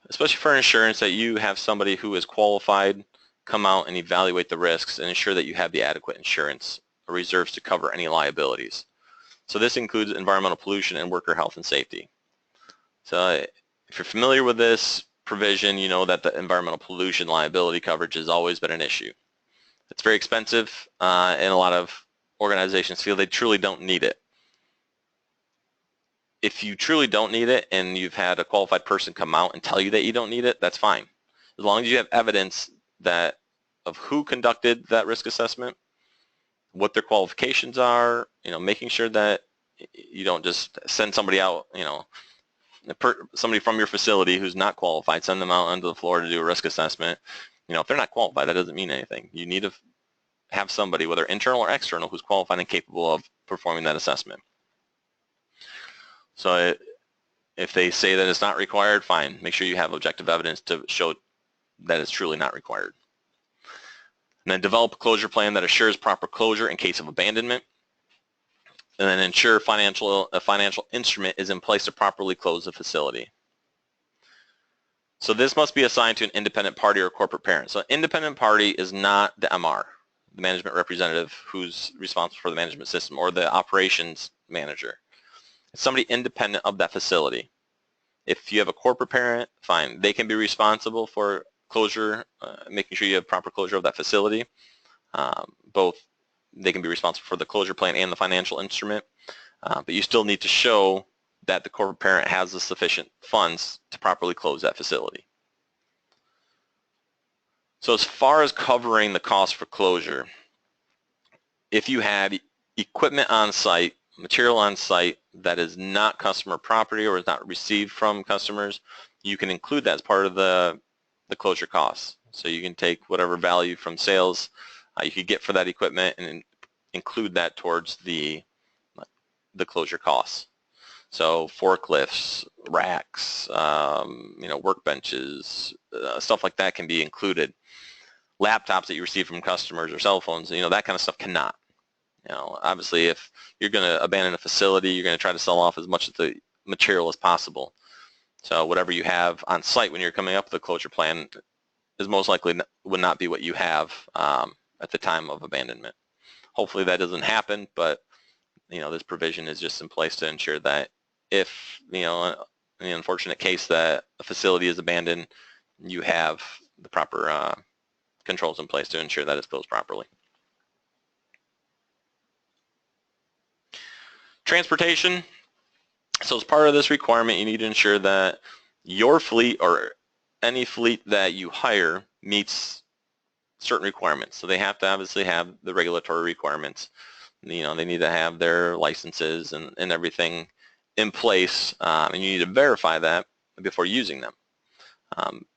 S1: especially for insurance, that you have somebody who is qualified come out and evaluate the risks and ensure that you have the adequate insurance or reserves to cover any liabilities. So this includes environmental pollution and worker health and safety. So if you're familiar with this provision, you know that the environmental pollution liability coverage has always been an issue. It's very expensive, and a lot of organizations feel they truly don't need it. If you truly don't need it and you've had a qualified person come out and tell you that you don't need it, that's fine. As long as you have evidence of who conducted that risk assessment, what their qualifications are, making sure that you don't just send somebody out, somebody from your facility who's not qualified, send them out onto the floor to do a risk assessment. If they're not qualified, that doesn't mean anything. You need to have somebody, whether internal or external, who's qualified and capable of performing that assessment. So if they say that it's not required, fine. Make sure you have objective evidence to show that it's truly not required. And then develop a closure plan that assures proper closure in case of abandonment. And then ensure a financial instrument is in place to properly close the facility. So this must be assigned to an independent party or corporate parent. So an independent party is not the MR, the management representative who's responsible for the management system, or the operations manager. It's somebody independent of that facility. If you have a corporate parent, fine. They can be responsible for closure, making sure you have proper closure of that facility. Both, they can be responsible for the closure plan and the financial instrument, but you still need to show that the corporate parent has the sufficient funds to properly close that facility. So as far as covering the cost for closure, if you have equipment on site, material on site that is not customer property or is not received from customers, you can include that as part of the closure costs. So you can take whatever value from sales you could get for that equipment and include that towards the closure costs. So forklifts, racks, workbenches, stuff like that can be included. laptops that you receive from customers or cell phones, that kind of stuff cannot. Obviously, if you're going to abandon a facility, you're going to try to sell off as much of the material as possible. So whatever you have on site when you're coming up with a closure plan is most likely would not be what you have at the time of abandonment. Hopefully that doesn't happen, but this provision is just in place to ensure that if, in the unfortunate case that a facility is abandoned, you have the proper controls in place to ensure that it's closed properly. Transportation. So as part of this requirement, you need to ensure that your fleet or any fleet that you hire meets certain requirements. So they have to obviously have the regulatory requirements. They need to have their licenses and everything in place, and you need to verify that before using them.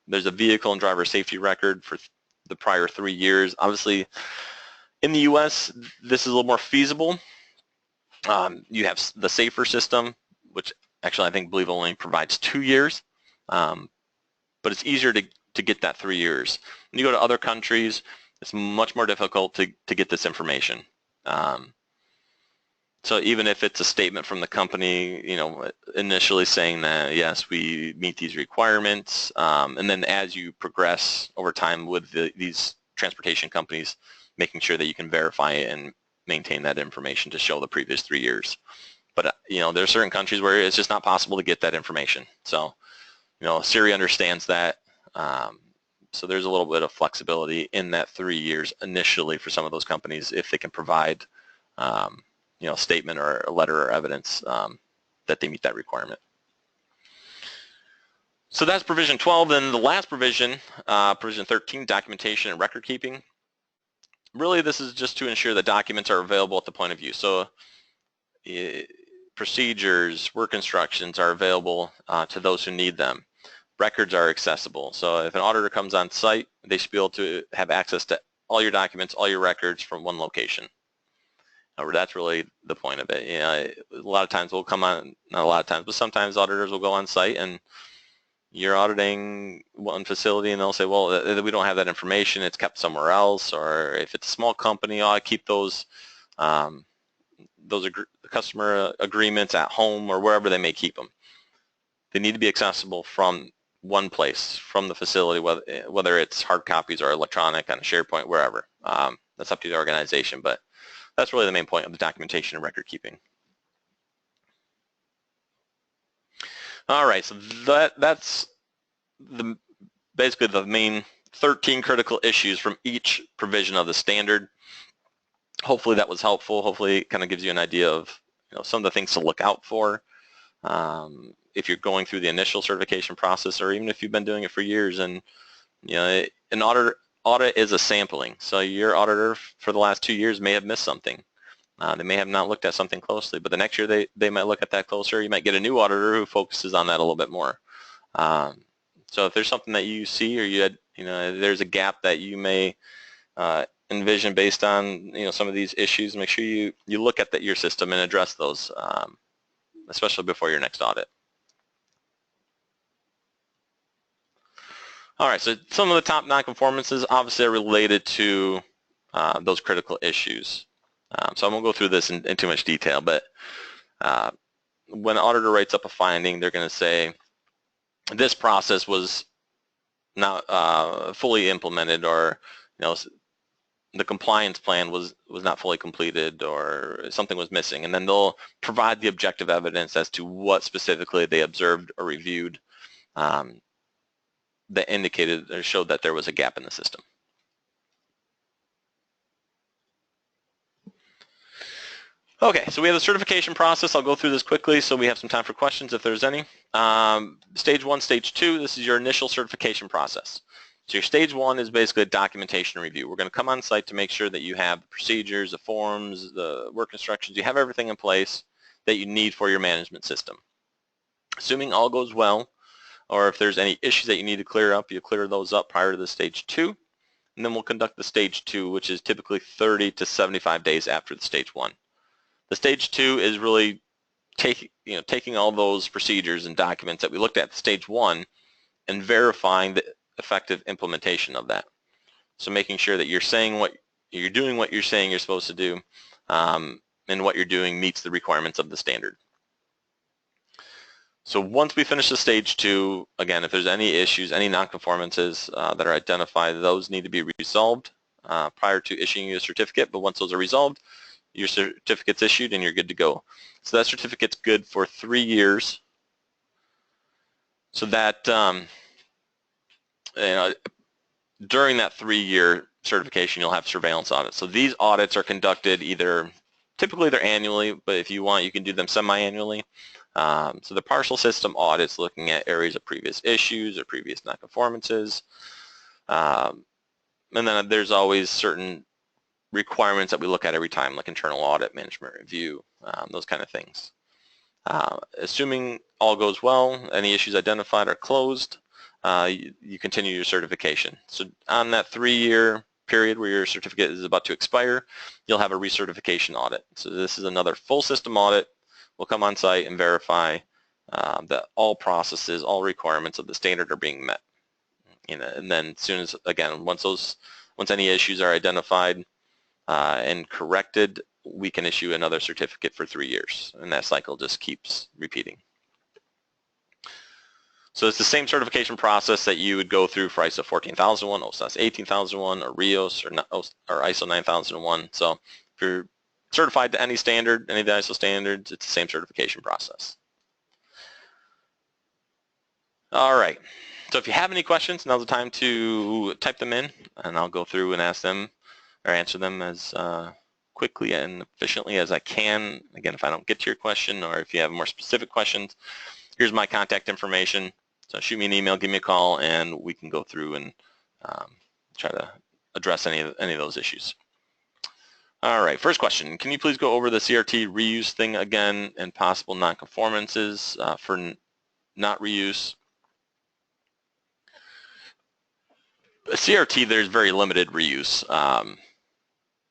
S1: There's a vehicle and driver safety record for the prior 3 years. Obviously, in the U.S., this is a little more feasible. You have the SAFER system, which actually I believe only provides 2 years, but it's easier to get that 3 years. When you go to other countries, it's much more difficult to get this information. So even if it's a statement from the company, initially saying that, yes, we meet these requirements, and then as you progress over time with these transportation companies, making sure that you can verify it and maintain that information to show the previous 3 years. But, there are certain countries where it's just not possible to get that information. So, Siri understands that. So there's a little bit of flexibility in that 3 years initially for some of those companies if they can provide a statement or a letter or evidence that they meet that requirement. So that's provision 12. Then the last provision, provision 13, documentation and record keeping. Really, this is just to ensure that documents are available at the point of use. So procedures, work instructions are available to those who need them. Records are accessible. So if an auditor comes on site, they should be able to have access to all your documents, all your records from one location. That's really the point of it. A lot of times we'll come on, not a lot of times, but sometimes auditors will go on site and you're auditing one facility and they'll say, well, we don't have that information, it's kept somewhere else. Or if it's a small company, I keep those customer agreements at home or wherever they may keep them. They need to be accessible from one place, from the facility, whether it's hard copies or electronic on a SharePoint, wherever. That's up to the organization, but that's really the main point of the documentation and record keeping. All right, so that's basically the main 13 critical issues from each provision of the standard. Hopefully that was helpful. Hopefully it kind of gives you an idea of some of the things to look out for if you're going through the initial certification process, or even if you've been doing it for years. And an audit is a sampling. So your auditor for the last 2 years may have missed something. They may have not looked at something closely, but the next year they might look at that closer. You might get a new auditor who focuses on that a little bit more. So if there's something that you see, or there's a gap that you may envision based on some of these issues, make sure you look at your system and address those, especially before your next audit. All right, so some of the top nonconformances obviously are related to those critical issues. So I won't go through this in too much detail, but when an auditor writes up a finding, they're going to say this process was not fully implemented, or the compliance plan was not fully completed, or something was missing, and then they'll provide the objective evidence as to what specifically they observed or reviewed that indicated or showed that there was a gap in the system. Okay, so we have the certification process. I'll go through this quickly so we have some time for questions if there's any. Stage 1, Stage 2, this is your initial certification process. So your Stage 1 is basically a documentation review. We're going to come on site to make sure that you have the procedures, the forms, the work instructions, you have everything in place that you need for your management system. Assuming all goes well, or if there's any issues that you need to clear up, you clear those up prior to the Stage 2, and then we'll conduct the Stage 2, which is typically 30 to 75 days after the Stage 1. The Stage 2 is really taking all those procedures and documents that we looked at Stage 1 and verifying the effective implementation of that. So making sure that you're saying what you're doing, what you're saying you're supposed to do, and what you're doing meets the requirements of the standard. So once we finish the stage 2, again, if there's any issues, any nonconformances that are identified, those need to be resolved prior to issuing you a certificate. But once those are resolved, your certificate's issued and you're good to go. So that certificate's good for 3 years. So that during that 3-year certification, you'll have surveillance audits. So these audits are conducted typically they're annually, but if you want, you can do them semi-annually. So the partial system audits looking at areas of previous issues or previous nonconformances. And then there's always certain requirements that we look at every time, like internal audit, management review, those kind of things. Assuming all goes well, any issues identified are closed, you continue your certification. So on that 3-year period where your certificate is about to expire, you'll have a recertification audit. So this is another full system audit. We'll come on site and verify that all processes, all requirements of the standard are being met. And then as soon as, again, once any issues are identified and corrected, we can issue another certificate for 3 years, and that cycle just keeps repeating. So it's the same certification process that you would go through for ISO 14001, OSAS 18001, or RIOS, or ISO 9001. So if you're certified to any standard, any of the ISO standards, it's the same certification process. All right. So if you have any questions, now's the time to type them in, and I'll go through and ask them or answer them as quickly and efficiently as I can. Again, if I don't get to your question or if you have more specific questions, here's my contact information. So shoot me an email, give me a call, and we can go through and try to address any of those issues. All right, first question. Can you please go over the CRT reuse thing again and possible nonconformances for not reuse? CRT, there's very limited reuse.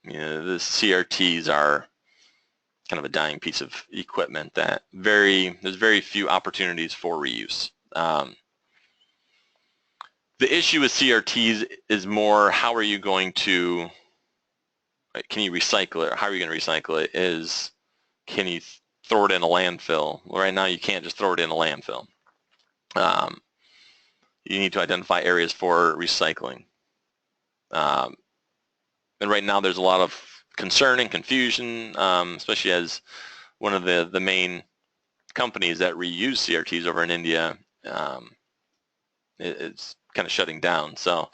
S1: The CRTs are kind of a dying piece of equipment that there's very few opportunities for reuse. The issue with CRTs is more how are you going to, can you recycle it? How are you going to recycle it? Can you throw it in a landfill? Well, right now you can't just throw it in a landfill. You need to identify areas for recycling. And right now there's a lot of concern and confusion, especially as one of the main companies that reuse CRTs over in India is kind of shutting down. So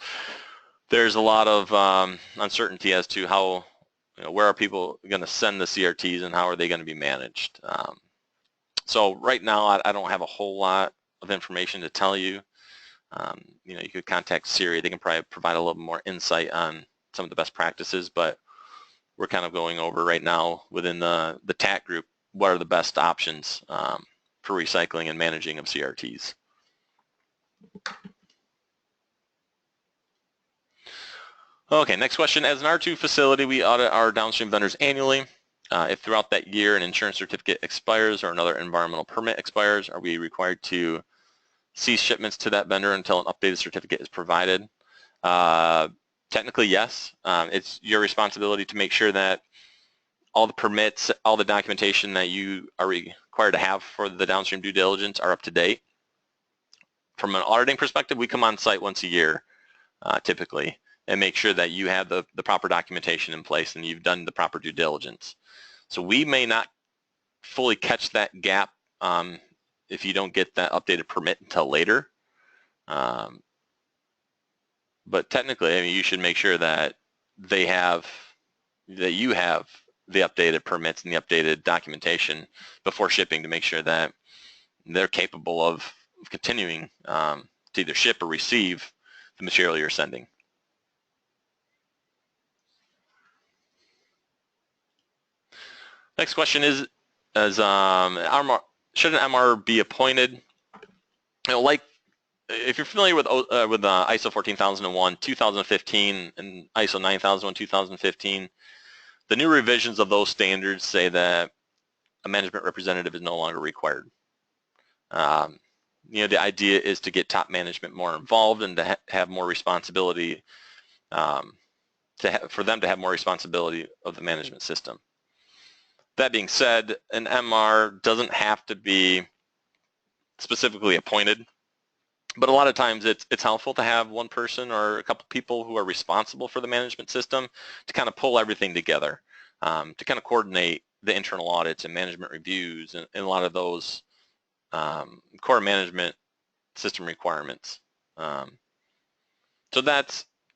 S1: there's a lot of uncertainty as to how, where are people going to send the CRTs and how are they going to be managed. So right now I don't have a whole lot of information to tell you. You could contact Siri. They can probably provide a little more insight on some of the best practices, but we're kind of going over right now within the TAC group what are the best options for recycling and managing of CRTs. Okay, next question. As an R2 facility, we audit our downstream vendors annually. If throughout that year an insurance certificate expires or another environmental permit expires, are we required to cease shipments to that vendor until an updated certificate is provided? Technically, yes. It's your responsibility to make sure that all the permits, all the documentation that you are required to have for the downstream due diligence are up to date. From an auditing perspective, we come on site once a year, typically, and make sure that you have the proper documentation in place and you've done the proper due diligence. So we may not fully catch that gap if you don't get that updated permit until later. But technically, I mean, you should make sure that you have the updated permits and the updated documentation before shipping to make sure that they're capable of continuing to either ship or receive the material you're sending. Next question is should an MR be appointed? Like if you're familiar with ISO 14001, 2015, and ISO 9001, 2015, the new revisions of those standards say that a management representative is no longer required. The idea is to get top management more involved and to have more responsibility for them to have more responsibility of the management system. That being said, an MR doesn't have to be specifically appointed, but a lot of times it's helpful to have one person or a couple people who are responsible for the management system to kind of pull everything together, to kind of coordinate the internal audits and management reviews and a lot of those core management system requirements. So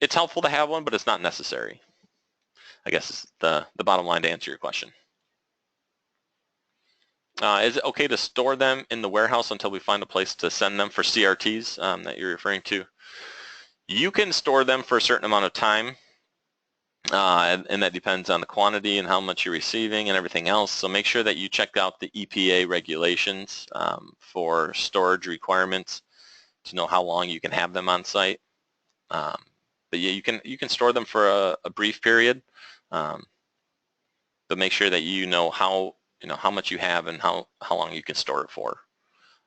S1: it's helpful to have one, but it's not necessary, I guess is the bottom line to answer your question. Is it okay to store them in the warehouse until we find a place to send them for CRTs that you're referring to? You can store them for a certain amount of time, and that depends on the quantity and how much you're receiving and everything else. So make sure that you check out the EPA regulations for storage requirements to know how long you can have them on site. But yeah, you can store them for a brief period, but make sure that you know how much you have and how long you can store it for.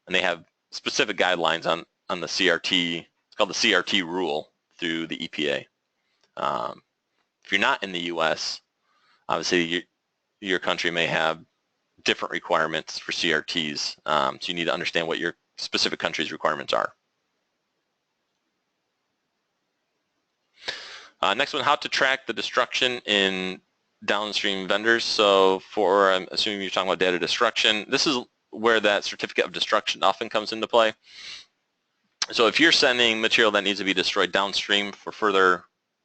S1: And they have specific guidelines on the CRT. It's called the CRT rule through the EPA. If you're not in the U.S., obviously your country may have different requirements for CRTs, so you need to understand what your specific country's requirements are. Next one, how to track the destruction in downstream vendors. So I'm assuming you're talking about data destruction. This is where that certificate of destruction often comes into play. So if you're sending material that needs to be destroyed downstream for further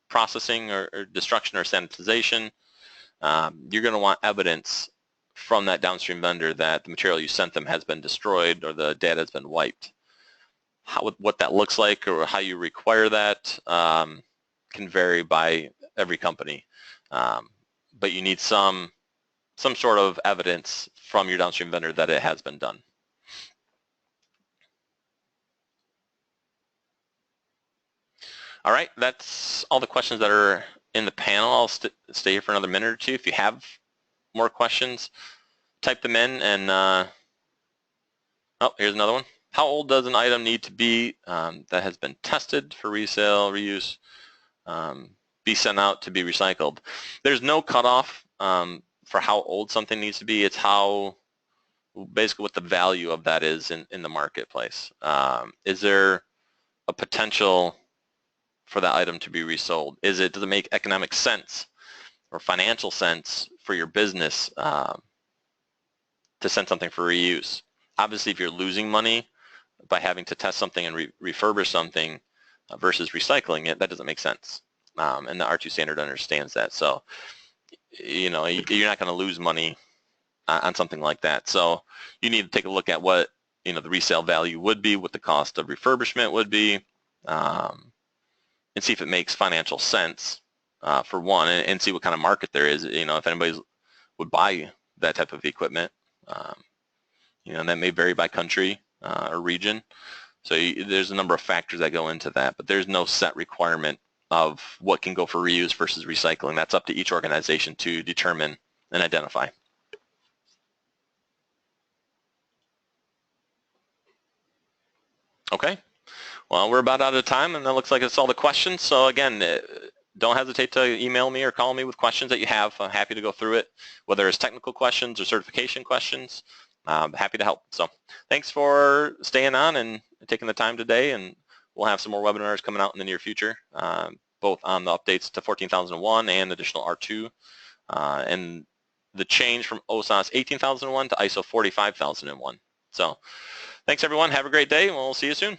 S1: processing or destruction or sanitization, you're going to want evidence from that downstream vendor that the material you sent them has been destroyed or the data has been wiped. What that looks like or how you require that can vary by every company. But you need some sort of evidence from your downstream vendor that it has been done. All right, that's all the questions that are in the panel. I'll stay here for another minute or two. If you have more questions, type them in and, oh, here's another one. How old does an item need to be that has been tested for resale, reuse, be sent out to be recycled? There's no cutoff for how old something needs to be. It's basically what the value of that is in the marketplace. Is there a potential for that item to be resold? Does it make economic sense or financial sense for your business to send something for reuse? Obviously, if you're losing money by having to test something and refurbish something versus recycling it, that doesn't make sense. And the R2 standard understands that. So, you're not going to lose money on something like that. So you need to take a look at what the resale value would be, what the cost of refurbishment would be, and see if it makes financial sense for one, and see what kind of market there is. If anybody would buy that type of equipment. And that may vary by country or region. So there's a number of factors that go into that, but there's no set requirement of what can go for reuse versus recycling. That's up to each organization to determine and identify. Okay, well, we're about out of time, and that looks like it's all the questions. So again, don't hesitate to email me or call me with questions that you have. I'm happy to go through it, whether it's technical questions or certification questions. I'm happy to help. So thanks for staying on and taking the time today, and we'll have some more webinars coming out in the near future, both on the updates to 14,001 and additional R2, and the change from OSAS 18,001 to ISO 45,001. So thanks, everyone. Have a great day, and we'll see you soon.